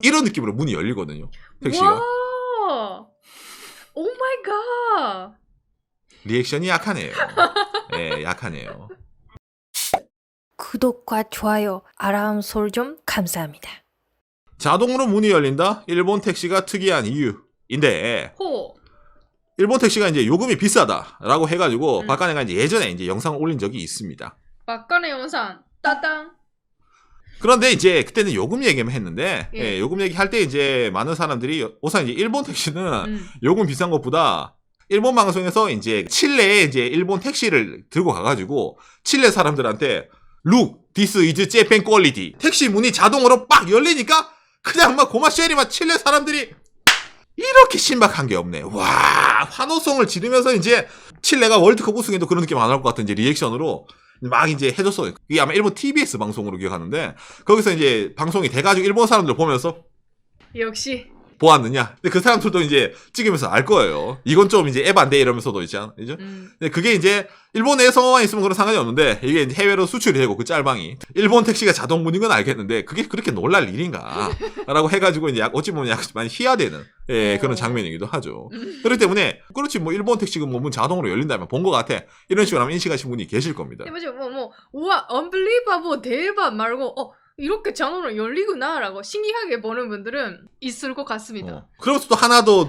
이런 느낌으로 문이 열리거든요. 택시가. 와. 오 마이 갓. 리액션이 약하네요. 예, 약하네요. 구독과 좋아요, 알람 소리 좀 감사합니다. 자동으로 문이 열린다? 일본 택시가 특이한 이유인데, 호. 일본 택시가 이제 요금이 비싸다라고 해가지고 박간혜가 이제 예전에 이제 영상을 올린 적이 있습니다. 막간의 영상 따당. 그런데 이제 그때는 요금 얘기만 했는데, 예. 예, 요금 얘기할 때 이제 많은 사람들이 우선 이제 일본 택시는 요금 비싼 것보다 일본 방송에서 이제 칠레에 이제 일본 택시를 들고 가가지고 칠레 사람들한테 Look, this is Japan quality. 택시 문이 자동으로 빡 열리니까 그냥 막 고마쉐리 막 칠레 사람들이 이렇게 신박한 게 없네. 와, 환호성을 지르면서 이제 칠레가 월드컵 우승해도 그런 느낌 안 할 것 같은 이제 리액션으로 막 이제 해줬어요. 이게 아마 일본 TBS 방송으로 기억하는데 거기서 이제 방송이 돼가지고 일본 사람들 보면서 역시. 보았느냐? 근데 그 사람들도 이제 찍으면서 알 거예요. 이건 좀 이제 에반데 이러면서도 있잖아. 그죠? 근데 그게 이제 일본에서만 있으면 그런 상관이 없는데 이게 이제 해외로 수출이 되고 그 짤방이 일본 택시가 자동문인 건 알겠는데 그게 그렇게 놀랄 일인가? 라고 해가지고 이제 어찌 보면 약간 많이 희화되는 예, 그런 장면이기도 하죠. 그렇기 때문에 그렇지 뭐 일본 택시가 뭐 문 자동으로 열린다면 본 것 같아. 이런 식으로 하면 인식하신 분이 계실 겁니다. 맞아. 우와, unbelievable 대박 말고 이렇게 자동으로 열리구나라고 신기하게 보는 분들은 있을 것 같습니다. 그러면서 또 하나 더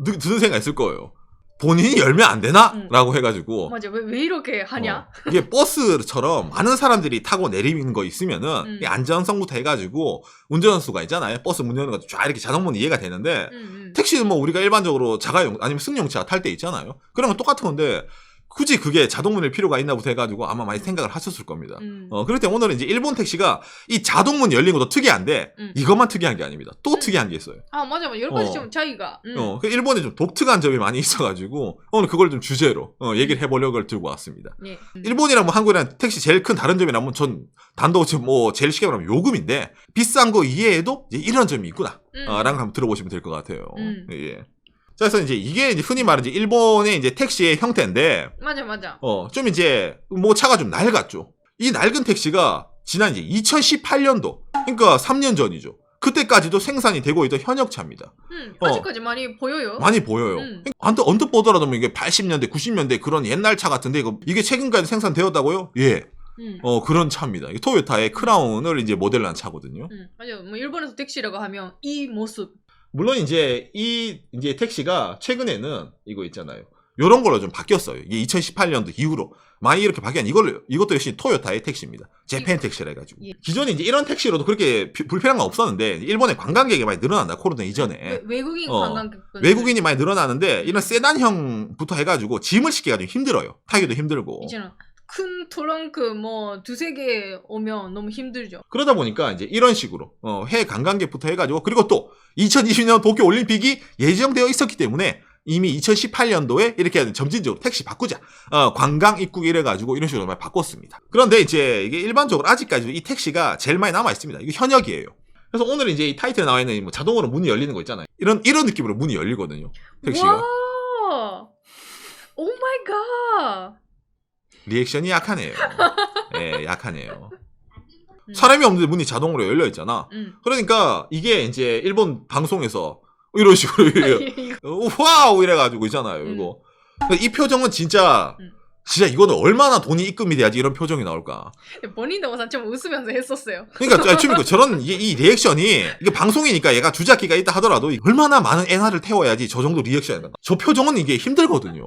드는 생각이 있을 거예요. 본인이 열면 안 되나? 라고 해가지고. 맞아. 왜 이렇게 하냐? 이게 버스처럼 많은 사람들이 타고 내리는 거 있으면은 이 안전성부터 해가지고 운전수가 있잖아요. 버스 문 여는 거 쫙 이렇게 자동문 이해가 되는데 택시는 뭐 우리가 일반적으로 자가용 아니면 승용차 탈 때 있잖아요. 그런 건 똑같은 건데 굳이 그게 자동문일 필요가 있나부터 해가지고 아마 많이 생각을 하셨을 겁니다. 그렇기 때문에 오늘은 이제 일본 택시가 이 자동문 열린 것도 특이한데 이것만 특이한 게 아닙니다. 또 특이한 게 있어요. 아, 맞아. 여러 가지 좀 차이가. 그 일본에 좀 독특한 점이 많이 있어가지고 오늘 그걸 좀 주제로 얘기를 해보려고 들고 왔습니다. 예. 일본이랑 뭐 한국이랑 택시 제일 큰 다른 점이라면 전 단도직 뭐 제일 쉽게 말하면 요금인데 비싼 거 이외에도 이제 이런 점이 있구나 라는 걸 한번 들어보시면 될 것 같아요. 예. 자, 그래서 이제 흔히 말하는 이제 일본의 이제 택시의 형태인데 맞아. 좀 이제 뭐 차가 좀 낡았죠. 이 낡은 택시가 지난 이제 2018년도 그러니까 3년 전이죠. 그때까지도 생산이 되고 있던 현역차입니다. 아직까지 많이 보여요. 많이 보여요. 언뜻 보더라도 뭐 이게 80년대, 90년대 그런 옛날 차 같은데 이게 최근까지 생산되었다고요? 예. 그런 차입니다. 토요타의 크라운을 이제 모델로 한 차거든요. 맞아. 뭐 일본에서 택시라고 하면 이 모습. 물론 이제 이제 택시가 최근에는 이거 있잖아요. 요런 걸로 좀 바뀌었어요. 이게 2018년도 이후로 많이 이렇게 바뀌었 이것도 역시 토요타의 택시입니다. 재팬 택시라 해가지고. 예. 기존에 이제 이런 택시로도 그렇게 불편한 건 없었는데 일본의 관광객이 많이 늘어난다. 코로나 이전에. 외국인 관광객. 외국인이 많이 늘어나는데 이런 세단형부터 해가지고 짐을 싣기가 좀 힘들어요. 타기도 힘들고. 이제는 큰 트렁크 뭐 두세 개 오면 너무 힘들죠. 그러다 보니까 이제 이런 식으로 해외 관광객부터 해가지고 그리고 또 2020년 도쿄 올림픽이 예정되어 있었기 때문에 이미 2018년도에 이렇게 점진적으로 택시 바꾸자. 관광 입국 이래가지고 이런 식으로 많이 바꿨습니다. 그런데 이제 이게 일반적으로 아직까지 이 택시가 제일 많이 남아 있습니다. 이게 현역이에요. 그래서 오늘 이제 이 타이틀에 나와 있는 뭐 자동으로 문이 열리는 거 있잖아요. 이런 느낌으로 문이 열리거든요. 택시가. 와! 오 마이 갓! 리액션이 약하네요. 예, 약하네요. 사람이 없는데 문이 자동으로 열려 있잖아. 그러니까 이게 이제 일본 방송에서 이런 식으로 와우 이래가지고 있잖아요. 이거 이 표정은 진짜 이거는 얼마나 돈이 입금이 돼야지 이런 표정이 나올까. 본인도 우선 좀 웃으면서 했었어요. 그러니까 지금 저런 이 리액션이 이게 방송이니까 얘가 주작기가 있다 하더라도 얼마나 많은 엔화를 태워야지 저 정도 리액션이. 저 표정은 이게 힘들거든요.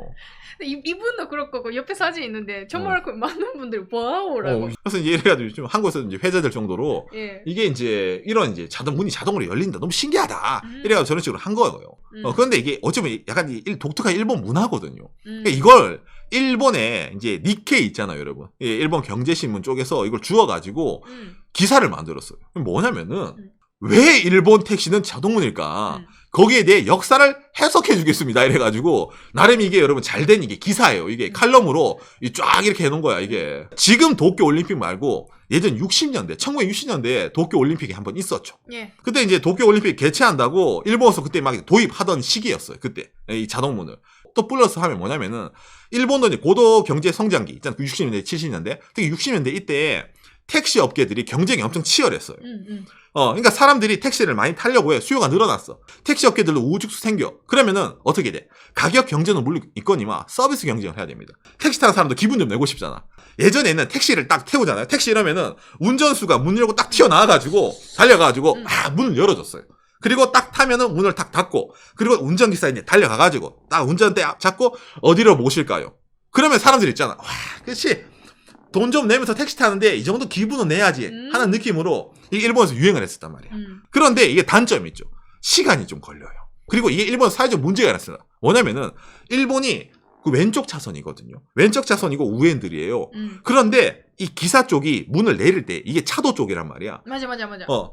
이분도 그렇고 옆에 사진 있는데 정말 많은 분들이 와우라고. 그래서 이제 이래가지고 좀 한국에서 이제 회자될 정도로 예. 이게 이제 이런 이제 문이 자동으로 열린다 너무 신기하다 이래가지고 저런 식으로 한 거예요. 그런데 이게 어쩌면 약간 독특한 일본 문화거든요. 그러니까 이걸 일본의 이제 니케이 있잖아요, 여러분. 예, 일본 경제신문 쪽에서 이걸 주워가지고 기사를 만들었어요. 뭐냐면은 왜 일본 택시는 자동문일까? 거기에 대해 역사를 해석해 주겠습니다. 이래가지고 나름 이게 여러분 잘된 이게 기사예요. 이게 칼럼으로 쫙 이렇게 해놓은 거야. 이게 지금 도쿄 올림픽 말고 예전 60년대, 1960년대에 도쿄 올림픽이 한번 있었죠. 예. 그때 이제 도쿄 올림픽 개최한다고 일본에서 그때 막 도입하던 시기였어요. 그때 이 자동문을. 또 플러스 하면 뭐냐면은 일본도 이제 고도 경제 성장기 있잖아요. 60년대, 70년대, 특히 60년대 이때 택시 업계들이 경쟁이 엄청 치열했어요. 그러니까 사람들이 택시를 많이 타려고 해. 수요가 늘어났어. 택시 업계들도 우후죽순 생겨. 그러면은 어떻게 돼? 가격 경쟁은 물론 있거니와 서비스 경쟁을 해야 됩니다. 택시 타는 사람도 기분 좀 내고 싶잖아. 예전에는 택시를 딱 태우잖아요. 택시 이러면은 운전수가 문 열고 딱 튀어나와가지고 달려가가지고 문을 열어줬어요. 그리고 딱 타면은 문을 딱 닫고, 그리고 운전기사 이제 달려가가지고 딱 운전대 잡고 어디로 모실까요? 그러면 사람들이 있잖아. 와, 그렇지. 돈 좀 내면서 택시 타는데 이 정도 기분은 내야지 하는 느낌으로 이게 일본에서 유행을 했었단 말이야. 그런데 이게 단점이 있죠. 시간이 좀 걸려요. 그리고 이게 일본 사회적 문제가 있습니다. 뭐냐면은 일본이 그 왼쪽 차선이거든요. 왼쪽 차선이고 우회전들이에요. 그런데 이 기사 쪽이 문을 내릴 때 이게 차도 쪽이란 말이야. 맞아.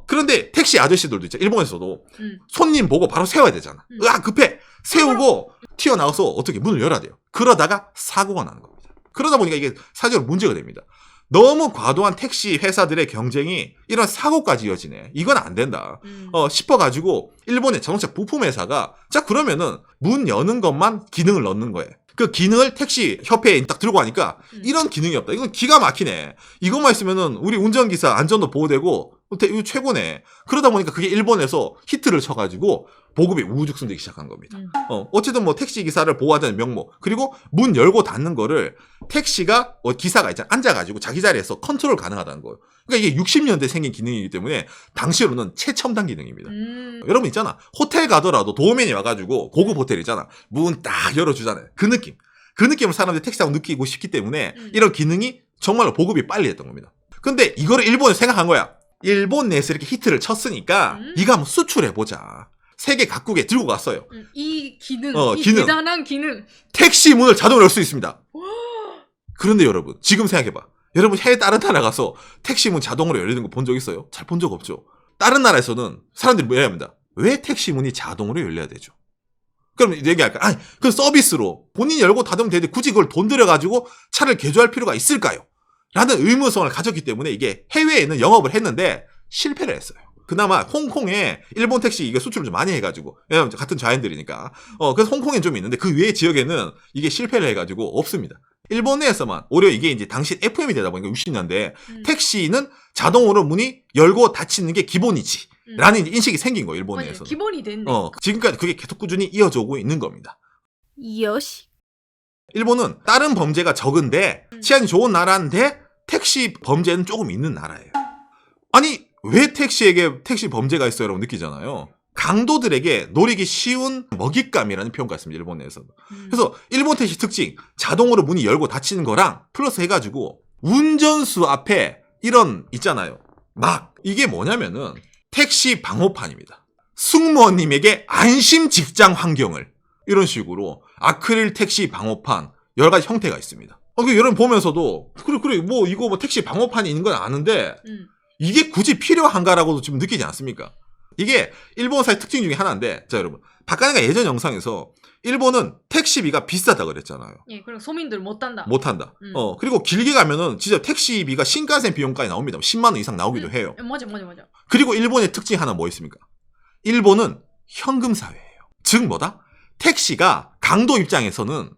그런데 택시 아저씨들도 있죠. 일본에서도 손님 보고 바로 세워야 되잖아. 으악 급해. 세우고 튀어나와서 어떻게 문을 열어야 돼요. 그러다가 사고가 나는 겁니다. 그러다 보니까 이게 사회적으로 문제가 됩니다. 너무 과도한 택시 회사들의 경쟁이 이런 사고까지 이어지네. 이건 안 된다. 싶어가지고 일본의 자동차 부품 회사가 자 그러면은 문 여는 것만 기능을 넣는 거예요. 그 기능을 택시 협회에 딱 들고 가니까 이런 기능이 없다. 이건 기가 막히네. 이것만 있으면은 우리 운전기사 안전도 보호되고 이거 최고네. 그러다 보니까 그게 일본에서 히트를 쳐가지고 보급이 우후죽순되기 시작한 겁니다. 어쨌든 뭐 택시 기사를 보호하자는 명목, 그리고 문 열고 닫는 거를 택시가 기사가 있잖아 앉아가지고 자기 자리에서 컨트롤 가능하다는 거예요. 그러니까 이게 60년대 생긴 기능이기 때문에 당시로는 최첨단 기능입니다. 여러분 있잖아. 호텔 가더라도 도우맨이 와가지고 고급 호텔이잖아. 문 딱 열어주잖아요. 그 느낌을 사람들이 택시 타고 느끼고 싶기 때문에 이런 기능이 정말로 보급이 빨리 했던 겁니다. 근데 이거를 일본에서 생각한 거야. 일본 내에서 이렇게 히트를 쳤으니까 이거 한번 수출해보자. 세계 각국에 들고 갔어요. 이 기능, 기능. 대단한 기능. 택시 문을 자동으로 열 수 있습니다. 그런데 여러분, 지금 생각해봐. 여러분 해외 다른 나라 가서 택시 문 자동으로 열리는 거 본 적 있어요? 잘 본 적 없죠. 다른 나라에서는 사람들이 뭐 해야 합니다. 왜 택시 문이 자동으로 열려야 되죠? 그럼 얘기할까? 아니, 그 서비스로 본인이 열고 닫으면 되는데 굳이 그걸 돈 들여가지고 차를 개조할 필요가 있을까요? 라는 의무성을 가졌기 때문에 이게 해외에는 영업을 했는데 실패를 했어요. 그나마 홍콩에 일본 택시 이게 수출을 좀 많이 해가지고, 왜냐면 같은 자연들이니까. 그래서 홍콩엔 좀 있는데 그 외의 지역에는 이게 실패를 해가지고 없습니다. 일본 내에서만 오히려 이게 이제 당시 FM이 되다 보니까 60년대 택시는 자동으로 문이 열고 닫히는 게 기본이지. 라는 이제 인식이 생긴 거예요, 일본 내에서는. 기본이 됐네. 지금까지 그게 계속 꾸준히 이어져 오고 있는 겁니다. 요시. 일본은 다른 범죄가 적은데 치안이 좋은 나라인데 택시 범죄는 조금 있는 나라예요. 아니 왜 택시에게 택시 범죄가 있어요? 라고 느끼잖아요. 강도들에게 노리기 쉬운 먹잇감이라는 표현가 있습니다. 일본 내에서는. 그래서 일본 택시 특징 자동으로 문이 열고 닫히는 거랑 플러스 해가지고 운전수 앞에 이런 있잖아요. 막 이게 뭐냐면은 택시 방호판입니다. 승무원님에게 안심 직장 환경을 이런 식으로 아크릴 택시 방호판 여러 가지 형태가 있습니다. 여러분 보면서도 그래 뭐 이거 뭐 택시 방호판이 있는 건 아는데 이게 굳이 필요한가라고도 지금 느끼지 않습니까? 이게 일본사의 특징 중에 하나인데, 자 여러분 박가네가 예전 영상에서 일본은 택시비가 비싸다 그랬잖아요. 예, 그리고 소민들 못 탄다. 그리고 길게 가면은 진짜 택시비가 신칸센 비용까지 나옵니다. 10만 원 이상 나오기도 해요. 맞아. 그리고 일본의 특징 하나 뭐 있습니까? 일본은 현금 사회예요. 즉 뭐다? 택시가 강도 입장에서는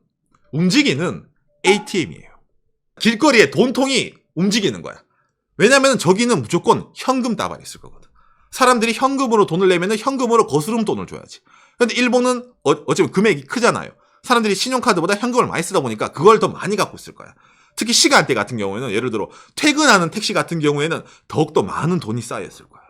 움직이는 ATM이에요. 길거리에 돈통이 움직이는 거야. 왜냐면 저기는 무조건 현금 다발이 있을 거거든. 사람들이 현금으로 돈을 내면은 현금으로 거스름 돈을 줘야지. 근데 일본은 어차피 금액이 크잖아요. 사람들이 신용카드보다 현금을 많이 쓰다 보니까 그걸 더 많이 갖고 있을 거야. 특히 시간대 같은 경우에는 예를 들어 퇴근하는 택시 같은 경우에는 더욱더 많은 돈이 쌓여있을 거야.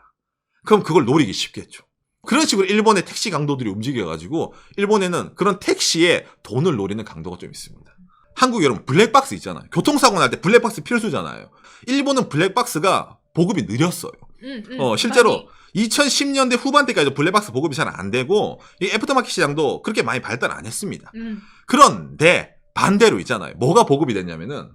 그럼 그걸 노리기 쉽겠죠. 그런 식으로 일본의 택시 강도들이 움직여가지고 일본에는 그런 택시에 돈을 노리는 강도가 좀 있습니다. 한국 여러분 블랙박스 있잖아요. 교통사고 날 때 블랙박스 필수잖아요. 일본은 블랙박스가 보급이 느렸어요. 실제로 2010년대 후반대까지도 블랙박스 보급이 잘 안 되고 이 애프터마켓 시장도 그렇게 많이 발달 안 했습니다. 그런데 반대로 있잖아요. 뭐가 보급이 됐냐면은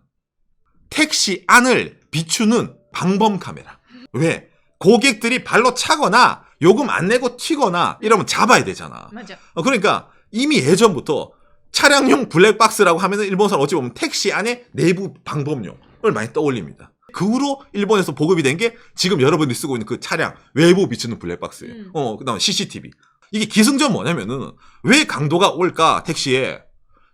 택시 안을 비추는 방범 카메라. 왜? 고객들이 발로 차거나 요금 안 내고 튀거나 이러면 잡아야 되잖아. 맞아. 그러니까 이미 예전부터 차량용 블랙박스라고 하면은 일본 사람 어찌 보면 택시 안에 내부 방범용을 많이 떠올립니다. 그 후로 일본에서 보급이 된 게 지금 여러분들이 쓰고 있는 그 차량 외부 비추는 블랙박스예요. 그다음에 CCTV. 이게 기승전 뭐냐면은 왜 강도가 올까 택시에?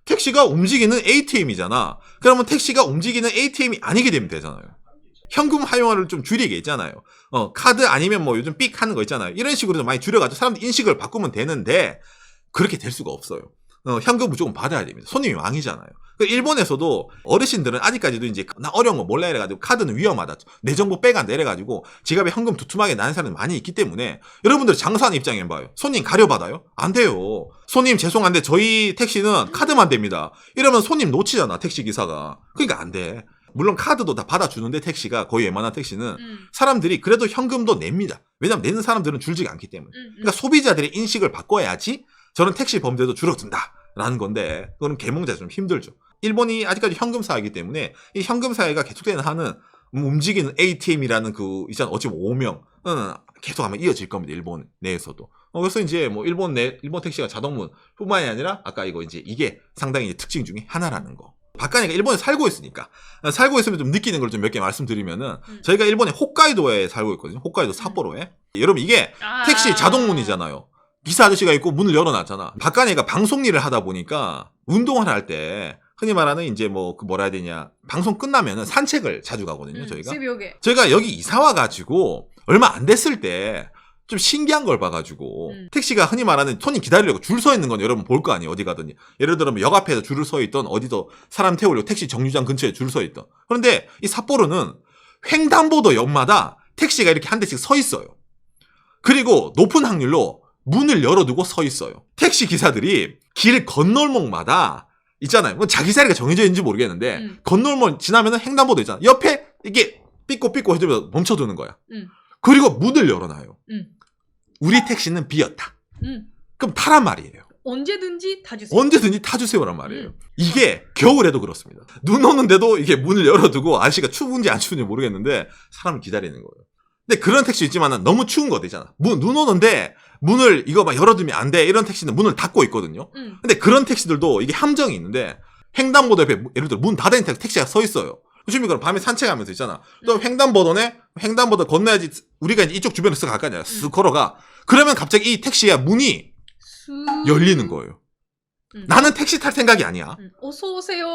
택시가 움직이는 ATM이잖아. 그러면 택시가 움직이는 ATM이 아니게 되면 되잖아요. 현금 활용화를 좀 줄이게 있잖아요. 카드 아니면 뭐 요즘 삑 하는 거 있잖아요. 이런 식으로 좀 많이 줄여가지고 사람들 인식을 바꾸면 되는데 그렇게 될 수가 없어요. 현금 무조건 받아야 됩니다. 손님이 왕이잖아요. 일본에서도 어르신들은 아직까지도 이제 나 어려운 거 몰라 이래가지고 카드는 위험하다. 내 정보 빼간다 이래가지고 지갑에 현금 두툼하게 나는 사람이 많이 있기 때문에 여러분들 장사하는 입장에 봐요. 손님 가려받아요? 안 돼요. 손님 죄송한데 저희 택시는 카드만 됩니다. 이러면 손님 놓치잖아 택시기사가. 그러니까 안 돼. 물론 카드도 다 받아주는데 택시가 거의 웬만한 택시는 사람들이 그래도 현금도 냅니다. 왜냐면 내는 사람들은 줄지가 않기 때문에. 그러니까 소비자들의 인식을 바꿔야지 저는 택시 범죄도 줄어든다라는 건데 그거는 계몽자 좀 힘들죠. 일본이 아직까지 현금 사회이기 때문에 이 현금 사회가 계속되는 한은 움직이는 ATM이라는 그 이제 어찌 보면 오명은 계속 아마 이어질 겁니다. 일본 내에서도. 그래서 이제 뭐 일본 택시가 자동문뿐만이 아니라 아까 이거 이제 이게 상당히 특징 중에 하나라는 거. 박간이가 일본에 살고 있으니까 살고 있으면 좀 느끼는 걸 좀 몇 개 말씀드리면은 저희가 일본의 홋카이도에 살고 있거든요. 홋카이도 삿포로에. 여러분 이게 택시 자동문이잖아요. 기사 아저씨가 있고 문을 열어놨잖아. 박간이가 방송 일을 하다 보니까 운동을 할 때 흔히 말하는 이제 뭐 그 뭐라 해야 되냐 방송 끝나면은 산책을 자주 가거든요. 저희가 여기 이사 와가지고 얼마 안 됐을 때 좀 신기한 걸 봐가지고 택시가 흔히 말하는 손님 기다리려고 줄 서 있는 건 여러분 볼 거 아니에요. 어디 가든지. 예를 들면 역 앞에서 줄을 서 있던 어디서 사람 태우려고 택시 정류장 근처에 줄 서 있던. 그런데 이 삿포로는 횡단보도 옆마다 택시가 이렇게 한 대씩 서 있어요. 그리고 높은 확률로 문을 열어두고 서 있어요. 택시 기사들이 길 건널목마다 있잖아요. 뭐 자기 자리가 정해져 있는지 모르겠는데 건널목 지나면은 횡단보도 있잖아. 옆에 이게 삐꼬삐꼬 해주면 멈춰두는 거야. 그리고 문을 열어놔요. 우리 택시는 비었다. 그럼 타란 말이에요. 언제든지 타주세요. 언제든지 타주세요란 말이에요. 이게 겨울에도 그렇습니다. 눈 오는데도 이게 문을 열어두고 아저씨가 추운지 안 추운지 모르겠는데 사람을 기다리는 거예요. 근데 그런 택시 있지만 너무 추운 거 되잖아. 눈 오는데 문을 이거 막 열어두면 안 돼. 이런 택시는 문을 닫고 있거든요. 근데 그런 택시들도 이게 함정이 있는데 횡단보도 옆에 예를 들어 문 닫은 택시가 서 있어요. 요즘에 그럼 밤에 산책하면서 있잖아. 또 횡단보도 건너야지 우리가 이제 이쪽 주변에 쓱 갈 거 아니야. 쓱 걸어가. 그러면 갑자기 이 택시의 문이 열리는 거예요. 나는 택시 탈 생각이 아니야. 어서 오세요.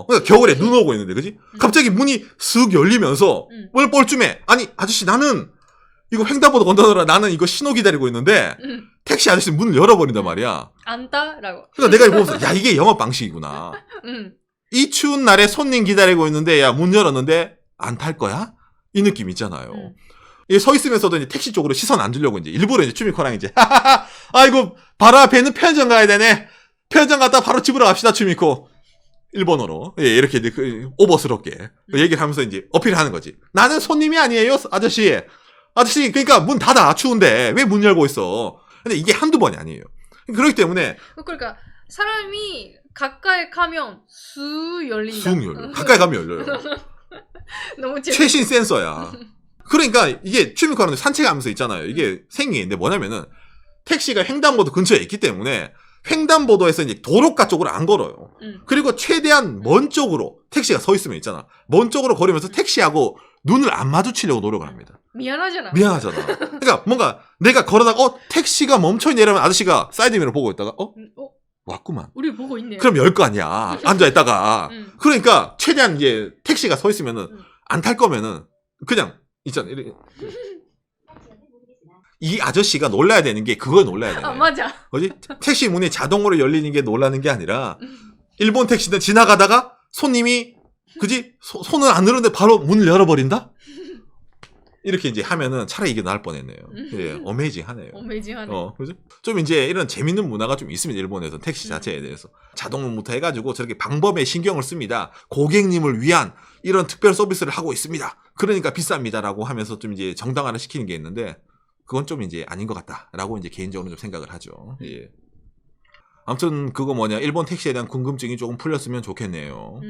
그러니까 겨울에 눈 오고 있는데, 그지? 갑자기 문이 쓱 열리면서 오늘 뻘쯤에 아니 아저씨 나는 이거 횡단보도 건너느라 나는 이거 신호 기다리고 있는데 택시 아저씨 문을 열어버린단 말이야. 안다라고. 그러니까 내가 이거 보면서 야 이게 영업 방식이구나. 이 추운 날에 손님 기다리고 있는데 야 문 열었는데 안 탈 거야? 이 느낌 있잖아요. 이게 서 있으면서도 이제 택시 쪽으로 시선 안 주려고 이제 일부러 이제 추미코랑 이제 아이고 바로 앞에 있는 편의점 가야 되네. 편의점 갔다 바로 집으로 갑시다 추미코. 일본어로 이렇게 이제 오버스럽게 얘기를 하면서 이제 어필을 하는 거지. 나는 손님이 아니에요 아저씨. 아저씨 그러니까 문 닫아 추운데 왜 문 열고 있어. 근데 이게 한두 번이 아니에요. 그렇기 때문에 그러니까 사람이 가까이 가면 쑥 열린다. 쑥 열려. 가까이 가면 열려요. 너무 최신 센서야. 그러니까 이게 추미코는 산책하면서 있잖아요. 이게 생긴 게 있는데 뭐냐면은 택시가 횡단보도 근처에 있기 때문에 횡단보도에서 이제 도로가 쪽으로 안 걸어요. 그리고 최대한 먼 쪽으로 택시가 서 있으면 있잖아. 먼 쪽으로 걸으면서 택시하고 눈을 안 마주치려고 노력을 합니다. 미안하잖아. 그러니까 뭔가 내가 걸어다가 택시가 멈춰있네 이러면 아저씨가 사이드미러 보고 있다가 왔구만. 우리 보고 있네. 그럼 열 거 아니야. 앉아있다가. 그러니까 최대한 이제 택시가 서 있으면은 안 탈 거면은 그냥 있잖아. 이 아저씨가 놀라야 되는 게 그걸 놀라야 되네. 맞아. 그지? 택시 문이 자동으로 열리는 게 놀라는 게 아니라 일본 택시는 지나가다가 손님이 그지? 손을 안 누르는데 바로 문을 열어버린다? 이렇게 이제 하면은 차라리 이게 나을 뻔했네요. 예, 어메이징하네요. 그죠? 좀 이제 이런 재밌는 문화가 좀 있습니다. 일본에서 택시 자체에 대해서 자동문부터 해가지고 저렇게 방법에 신경을 씁니다. 고객님을 위한 이런 특별 서비스를 하고 있습니다. 그러니까 비쌉니다라고 하면서 좀 이제 정당화를 시키는 게 있는데 그건 좀 이제 아닌 것 같다라고 이제 개인적으로 좀 생각을 하죠. 예. 아무튼 그거 일본 택시에 대한 궁금증이 조금 풀렸으면 좋겠네요.